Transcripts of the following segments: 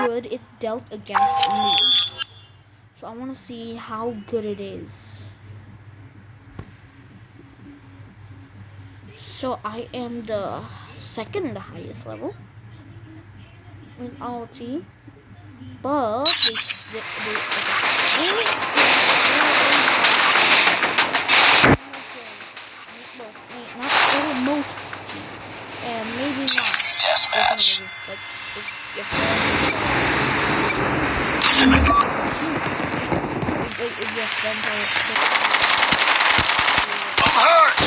good it dealt against me. So I want to see how good it is. So I am the second highest level in ulti, but not most teams, and maybe not. Deathmatch. Like if your friends are I'm hurt.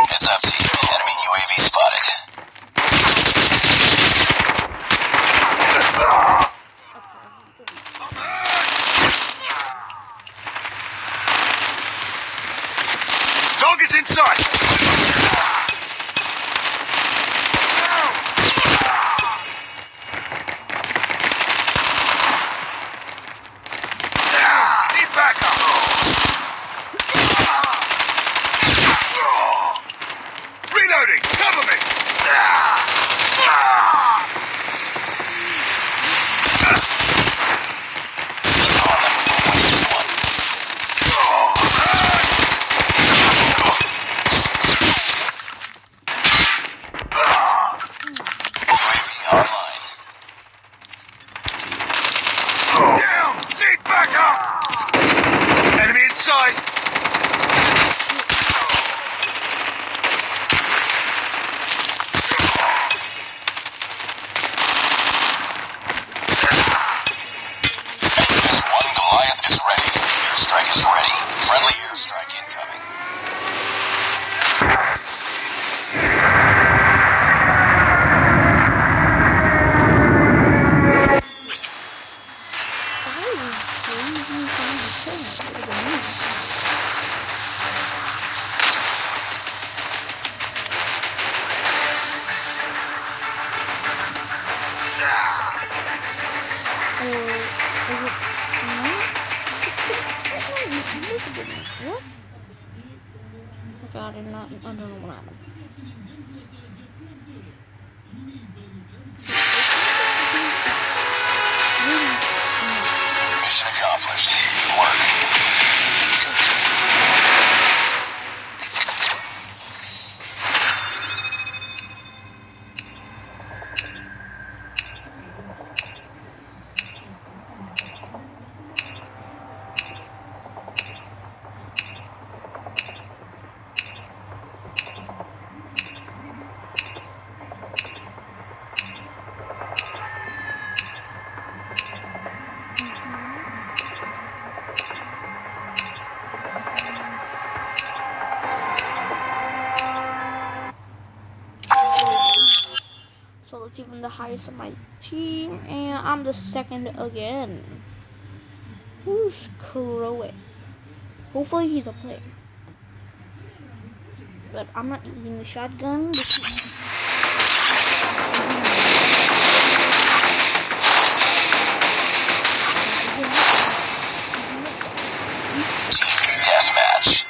Heads up, team. Enemy UAV spotted. Target's inside. Need backup. Reloading. Cover me. Down! Need backup! Enemy in sight! One Goliath is ready. Airstrike is ready. Friendly airstrike incoming. What? God, I don't know what happened. Mission accomplished. Good work. So it's even the highest of my team, and I'm the second again. Who's Crowe? Hopefully he's a player. But I'm not using the shotgun. Deathmatch.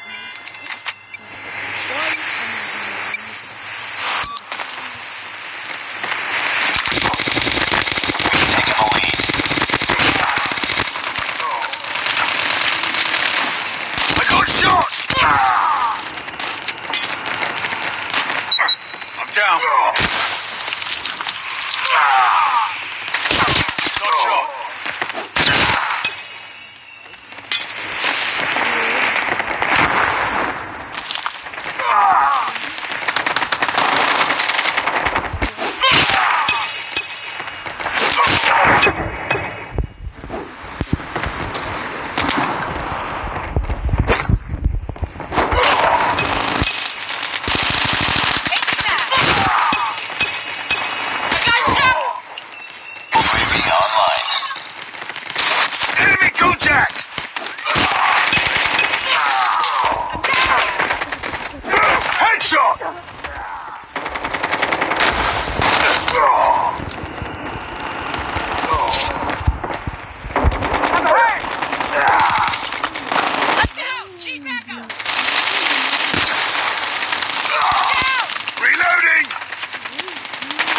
down.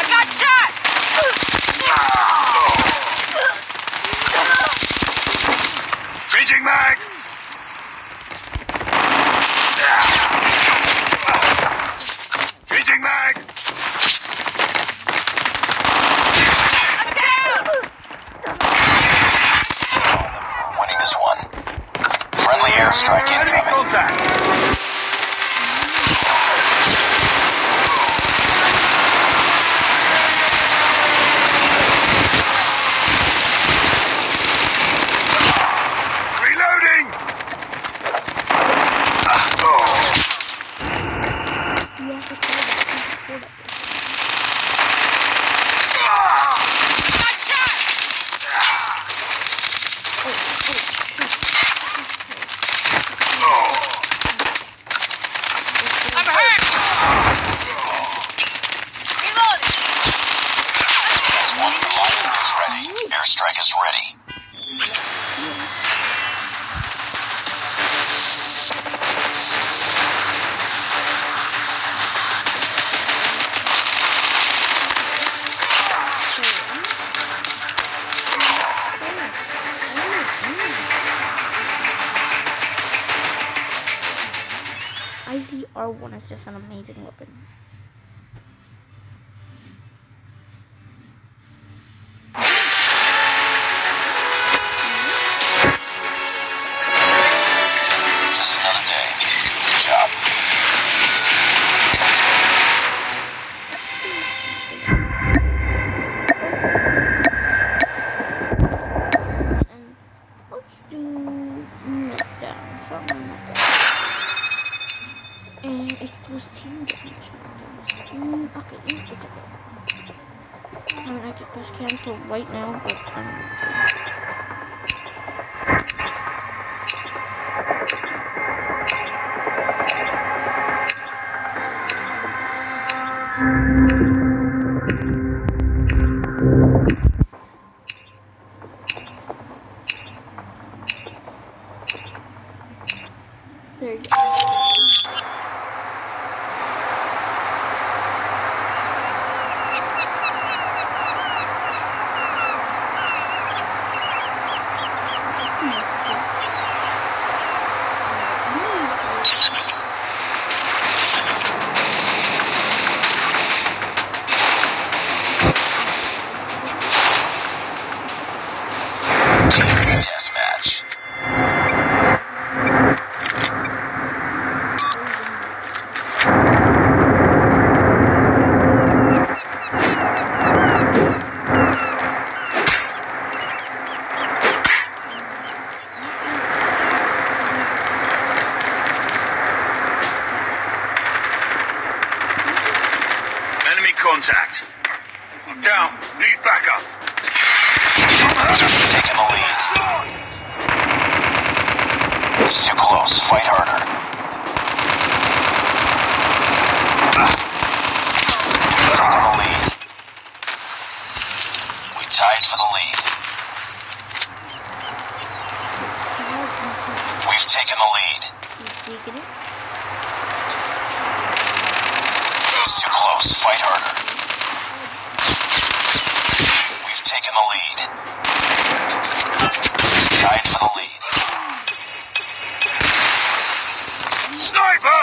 Got shot. Changing mag! Changing mag! We're winning this one. Friendly airstrike incoming. Contact! Airstrike is ready. IZR-1 is just an amazing weapon. And it was team damage. Okay, it's okay. I mean, I could press cancel right now, but I'm not sure. There you go. Deathmatch. Enemy contact. Down. Need backup. Taking the lead. It's too close. Fight harder. Taking the lead. We tied for the lead. We've taken the lead. It's too close. Fight harder. We've taken the lead. Tied for the lead. Sniper!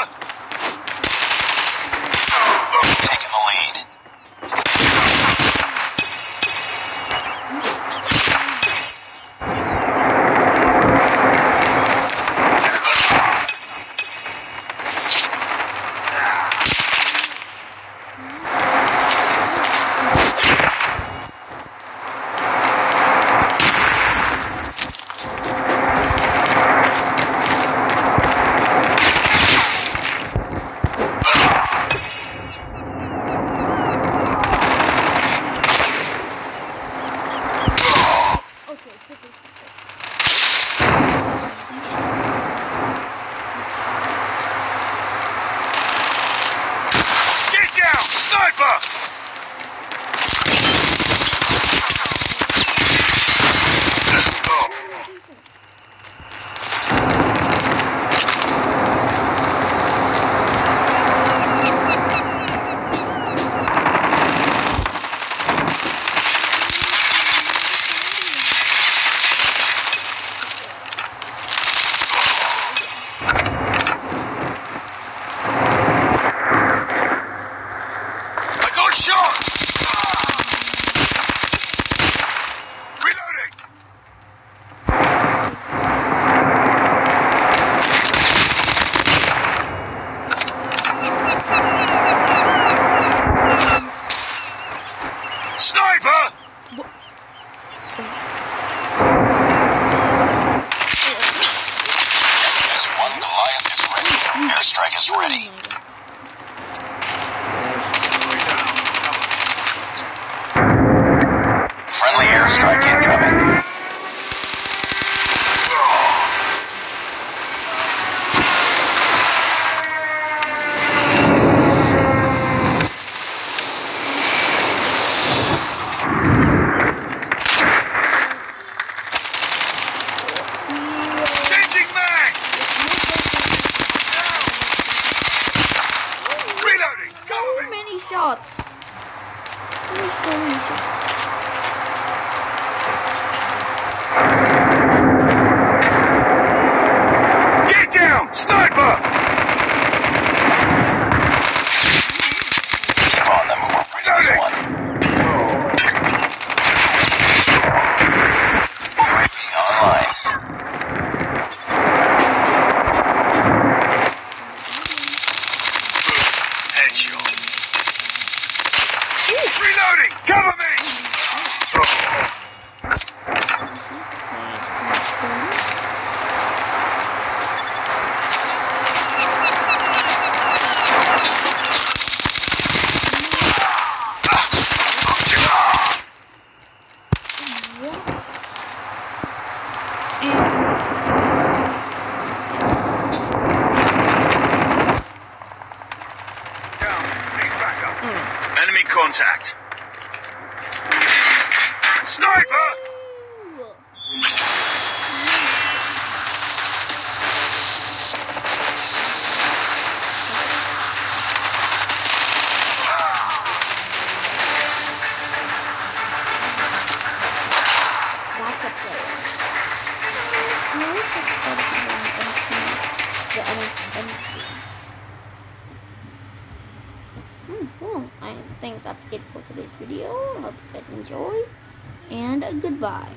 We've taken the lead. shots. There's so many shots. Get down! Sniper! Keep on them. We're winning this one. UAV online. Headshot. Reloading! Cover me! Enemy contact. Sniper! That's a player. I always have to try to be the NSMC. Well, I think that's it for today's video. Hope you guys enjoy, and goodbye.